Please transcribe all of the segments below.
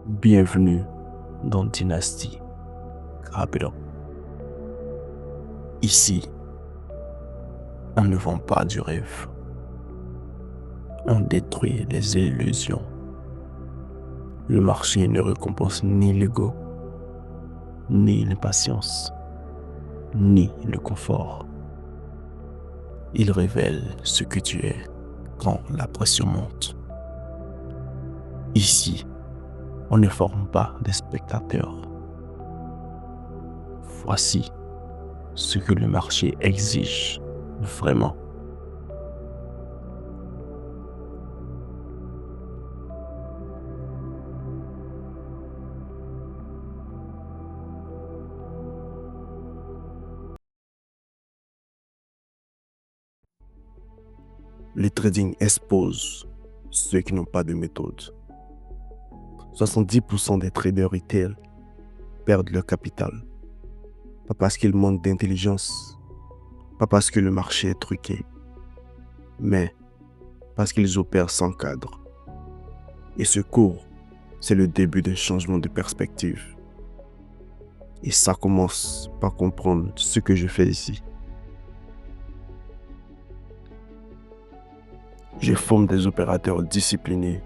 Bienvenue dans Dynasty Capital. Ici, on ne vend pas du rêve. On détruit les illusions. Le marché ne récompense ni l'ego, ni l'impatience, ni le confort. Il révèle ce que tu es quand la pression monte. Ici, on ne forme pas des spectateurs. Voici ce que le marché exige vraiment. Le trading expose ceux qui n'ont pas de méthode. 70% des traders retail perdent leur capital. Pas parce qu'ils manquent d'intelligence, pas parce que le marché est truqué, mais parce qu'ils opèrent sans cadre. Et ce cours, c'est le début d'un changement de perspective. Et ça commence par comprendre ce que je fais ici. Je forme des opérateurs disciplinés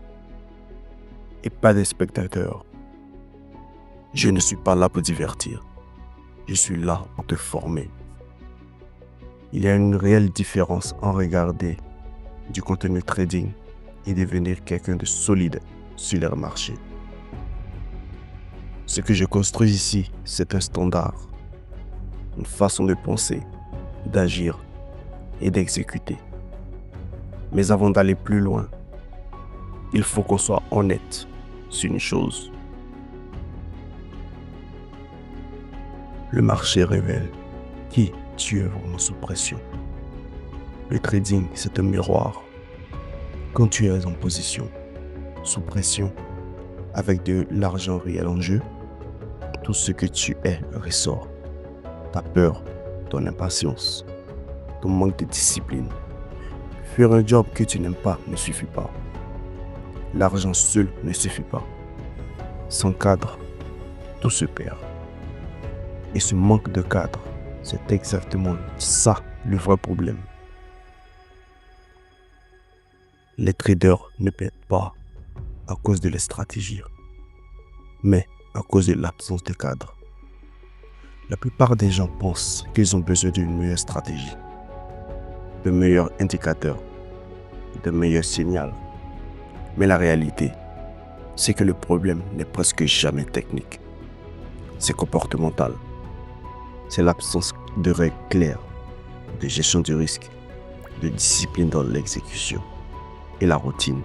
et pas des spectateurs. Je ne suis pas là pour divertir. Je suis là pour te former. Il y a une réelle différence en regarder du contenu trading et devenir quelqu'un de solide sur leur marché. Ce que je construis ici, c'est un standard, une façon de penser, d'agir et d'exécuter. Mais avant d'aller plus loin, il faut qu'on soit honnête sur une chose. Le marché révèle qui tu es vraiment sous pression. Le trading, c'est un miroir. Quand tu es en position, sous pression, avec de l'argent réel en jeu, tout ce que tu es ressort. Ta peur, ton impatience, ton manque de discipline. Faire un job que tu n'aimes pas ne suffit pas. L'argent seul ne suffit pas. Sans cadre, tout se perd. Et ce manque de cadre, c'est exactement ça le vrai problème. Les traders ne perdent pas à cause de leur stratégie, mais à cause de l'absence de cadre. La plupart des gens pensent qu'ils ont besoin d'une meilleure stratégie, de meilleurs indicateurs, de meilleurs signaux. Mais la réalité, c'est que le problème n'est presque jamais technique. C'est comportemental. C'est l'absence de règles claires, de gestion du risque, de discipline dans l'exécution et la routine.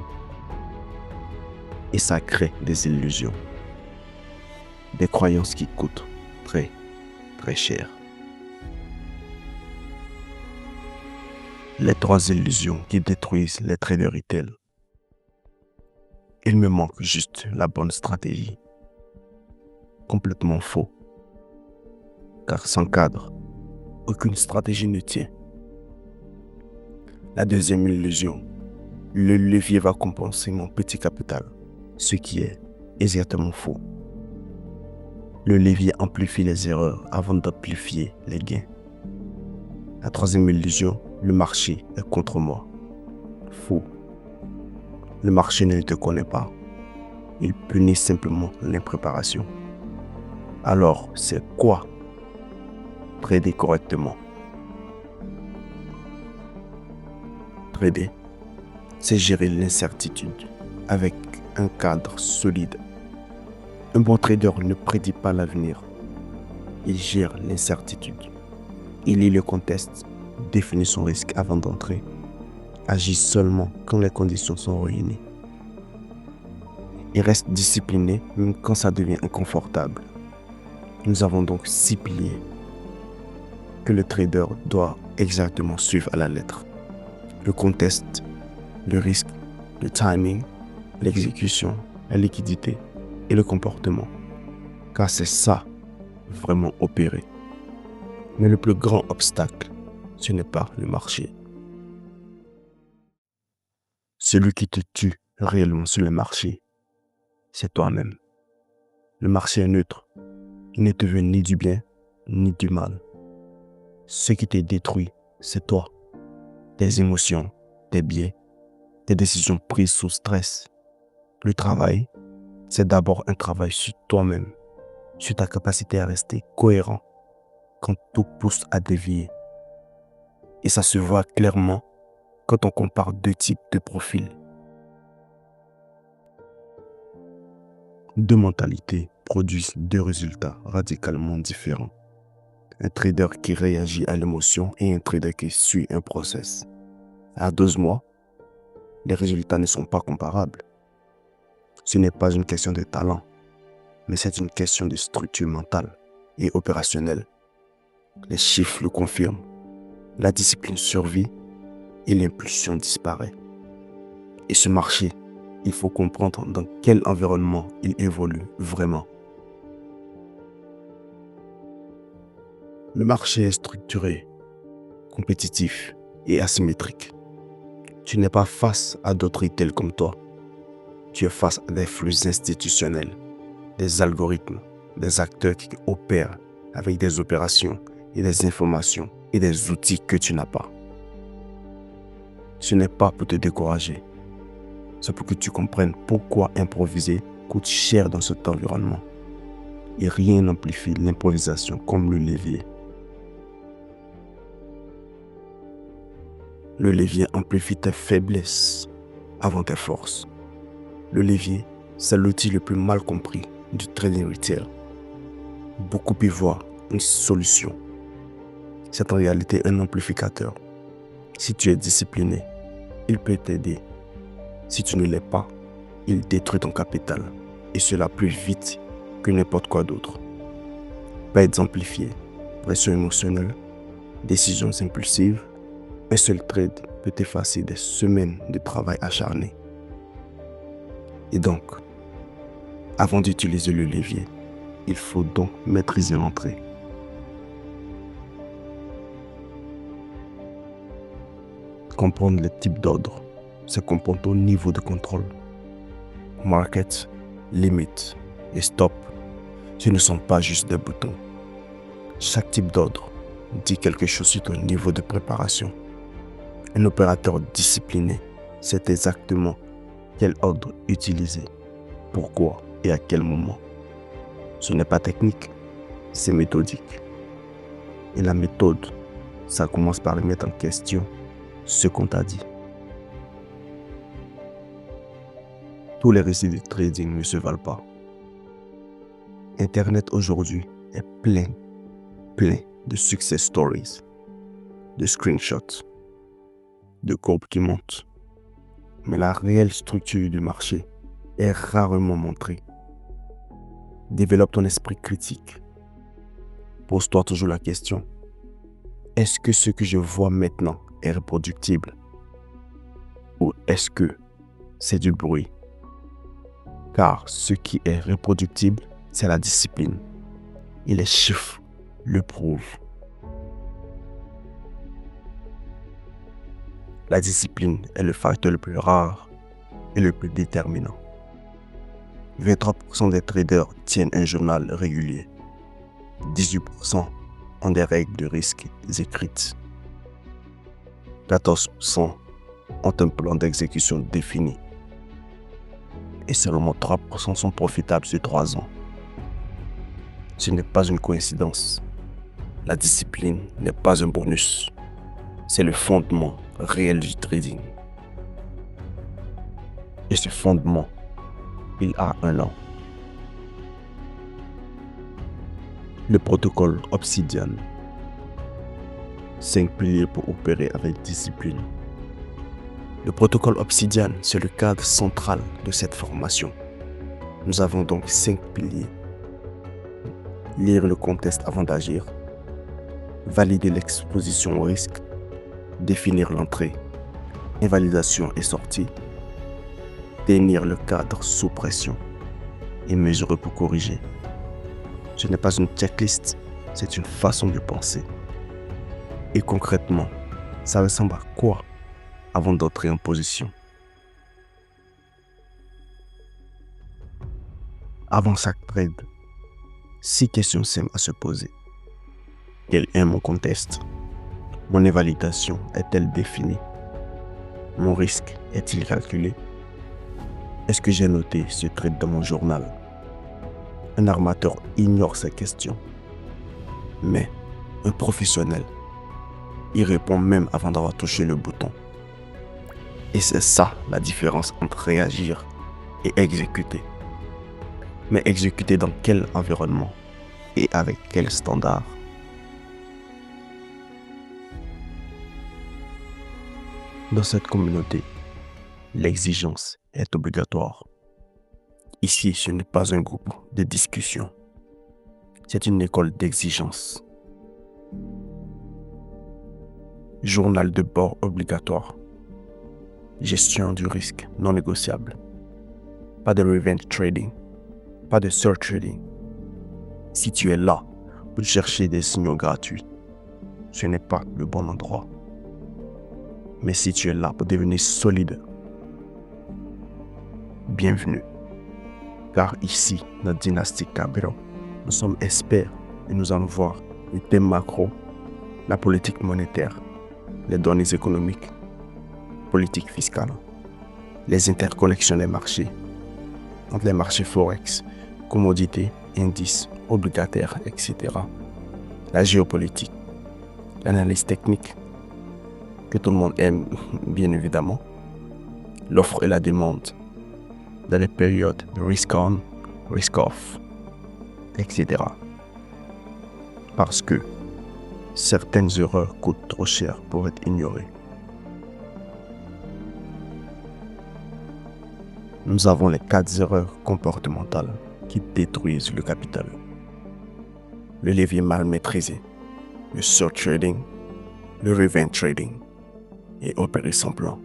Et ça crée des illusions, des croyances qui coûtent très, très cher. Les 3 illusions qui détruisent les traders retail. Il me manque juste la bonne stratégie. Complètement faux. Car sans cadre, aucune stratégie ne tient. La deuxième illusion, le levier va compenser mon petit capital, ce qui est exactement faux. Le levier amplifie les erreurs avant d'amplifier les gains. La troisième illusion, le marché est contre moi. Faux. Le marché ne te connaît pas. Il punit simplement l'impréparation. Alors, c'est quoi trader correctement? Trader, c'est gérer l'incertitude avec un cadre solide. Un bon trader ne prédit pas l'avenir. Il gère l'incertitude. Il lit le contexte, définit son risque avant d'entrer, agit seulement quand les conditions sont réunies. Il reste discipliné même quand ça devient inconfortable. Nous avons donc 6 piliers que le trader doit exactement suivre à la lettre. Le contexte, le risque, le timing, l'exécution, la liquidité et le comportement. Car c'est ça, vraiment opérer. Mais le plus grand obstacle, ce n'est pas le marché. Celui qui te tue réellement sur le marché, c'est toi-même. Le marché est neutre. Il ne te veut ni du bien, ni du mal. Ce qui te détruit, c'est toi, tes émotions, tes biais, tes décisions prises sous stress. Le travail, c'est d'abord un travail sur toi-même, sur ta capacité à rester cohérent quand tout pousse à dévier. Et ça se voit clairement quand on compare deux types de profils. Deux mentalités produisent deux résultats radicalement différents. Un trader qui réagit à l'émotion et un trader qui suit un process. À 12 mois, les résultats ne sont pas comparables. Ce n'est pas une question de talent, mais c'est une question de structure mentale et opérationnelle. Les chiffres le confirment. La discipline survit et l'impulsion disparaît. Et ce marché, il faut comprendre dans quel environnement il évolue vraiment. Le marché est structuré, compétitif et asymétrique. Tu n'es pas face à d'autres retail comme toi. Tu es face à des flux institutionnels, des algorithmes, des acteurs qui opèrent avec des opérations et des informations et des outils que tu n'as pas. Ce n'est pas pour te décourager. C'est pour que tu comprennes pourquoi improviser coûte cher dans cet environnement. Et rien n'amplifie l'improvisation comme le levier. Le levier amplifie tes faiblesses avant tes forces. Le levier, c'est l'outil le plus mal compris du trading retail. Beaucoup y voient une solution. C'est en réalité un amplificateur. Si tu es discipliné, il peut t'aider. Si tu ne l'es pas, il détruit ton capital. Et cela plus vite que n'importe quoi d'autre. Pertes amplifiées, pression émotionnelle, décisions impulsives, un seul trade peut effacer des semaines de travail acharné. Et donc, avant d'utiliser le levier, il faut donc maîtriser l'entrée. Comprendre les types d'ordres, c'est comprendre ton niveau de contrôle. Market, limit et stop, ce ne sont pas juste des boutons. Chaque type d'ordre dit quelque chose sur ton niveau de préparation. Un opérateur discipliné sait exactement quel ordre utiliser, pourquoi et à quel moment. Ce n'est pas technique, c'est méthodique. Et la méthode, ça commence par remettre en question ce qu'on t'a dit. Tous les récits de trading ne se valent pas. Internet aujourd'hui est plein de success stories, de screenshots, de courbes qui montent. Mais la réelle structure du marché est rarement montrée. Développe ton esprit critique. Pose-toi toujours la question, est-ce que ce que je vois maintenant est reproductible? Ou est-ce que c'est du bruit? Car ce qui est reproductible, c'est la discipline. Et les chiffres le prouvent. La discipline est le facteur le plus rare et le plus déterminant. 23% des traders tiennent un journal régulier. 18% ont des règles de risque écrites. 14% ont un plan d'exécution défini. Et seulement 3% sont profitables sur 3 ans. Ce n'est pas une coïncidence. La discipline n'est pas un bonus. C'est le fondement réel du trading. Et ce fondement, il a un nom. Le protocole Obsidian. 5 piliers pour opérer avec discipline. Le protocole Obsidian, c'est le cadre central de cette formation. Nous avons donc 5 piliers. Lire le contexte avant d'agir, valider l'exposition au risque, définir l'entrée, invalidation et sortie, tenir le cadre sous pression et mesurer pour corriger. Ce n'est pas une checklist, c'est une façon de penser. Et concrètement, ça ressemble à quoi avant d'entrer en position? Avant chaque trade, 6 questions simples à se poser. Quel est mon contexte? Mon évaluation est-elle définie? Mon risque est-il calculé? Est-ce que j'ai noté ce trade dans mon journal? Un armateur ignore ces questions. Mais un professionnel, il répond même avant d'avoir touché le bouton. Et c'est ça la différence entre réagir et exécuter. Mais exécuter dans quel environnement et avec quel standard? Dans cette communauté, l'exigence est obligatoire. Ici, ce n'est pas un groupe de discussion. C'est une école d'exigence. Journal de bord obligatoire. Gestion du risque non négociable. Pas de revenge trading. Pas de surf trading. Si tu es là pour chercher des signaux gratuits, ce n'est pas le bon endroit. Mais si tu es là pour devenir solide, bienvenue. Car ici, notre dynastie Capital, nous sommes experts et nous allons voir les thèmes macro, la politique monétaire, les données économiques, politique fiscale, les interconnexions des marchés, entre les marchés forex, commodités, indices, obligataires, etc. La géopolitique, l'analyse technique, que tout le monde aime, bien évidemment, l'offre et la demande, dans les périodes de risk on, risk off, etc. Parce que certaines erreurs coûtent trop cher pour être ignorées. Nous avons les 4 erreurs comportementales qui détruisent le capital. Le levier mal maîtrisé, le short trading, le revenge trading et opérer sans plan.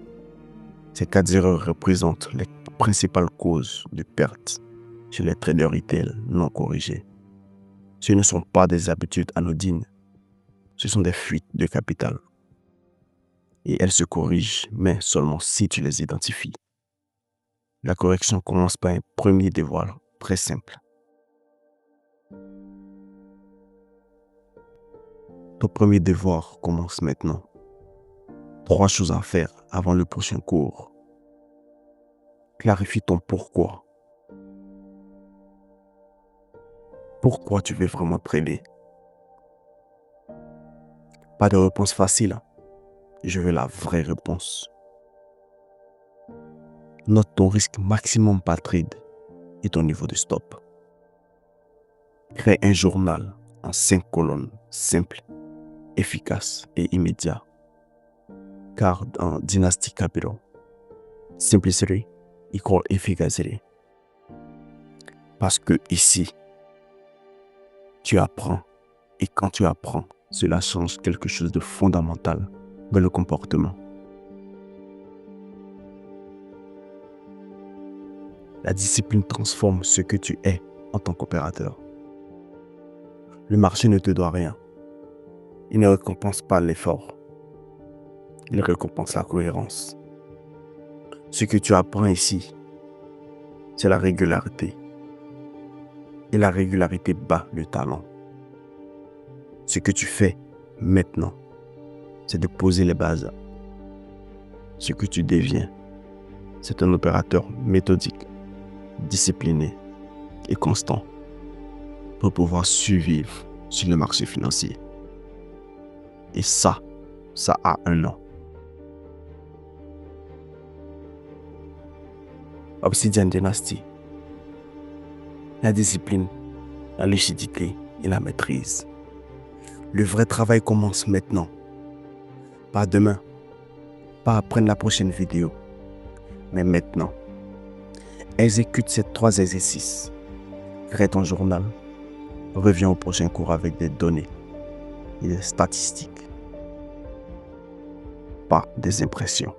Ces 4 erreurs représentent les principales causes de pertes chez les traders retail non corrigés. Ce ne sont pas des habitudes anodines, ce sont des fuites de capital. Et elles se corrigent, mais seulement si tu les identifies. La correction commence par un premier devoir très simple. Ton premier devoir commence maintenant. 3 choses à faire avant le prochain cours. Clarifie ton pourquoi. Pourquoi tu veux vraiment trader? Pas de réponse facile. Je veux la vraie réponse. Note ton risque maximum par trade et ton niveau de stop. Crée un journal en 5 colonnes simples, efficaces et immédiats. Car dans Dynasty Capital, simplicity equal efficacity. Parce que ici, tu apprends et quand tu apprends, cela change quelque chose de fondamental dans le comportement. La discipline transforme ce que tu es en tant qu'opérateur. Le marché ne te doit rien. Il ne récompense pas l'effort. Il récompense la cohérence. Ce que tu apprends ici, c'est la régularité. Et la régularité bat le talent. Ce que tu fais maintenant, c'est de poser les bases. Ce que tu deviens, c'est un opérateur méthodique, discipliné et constant pour pouvoir survivre sur le marché financier. Et ça a un nom. Obsidian Dynasty. La discipline, la lucidité et la maîtrise. Le vrai travail commence maintenant. Pas demain, pas après la prochaine vidéo, mais maintenant. Exécute ces 3 exercices. Crée ton journal. Reviens au prochain cours avec des données et des statistiques. Pas des impressions.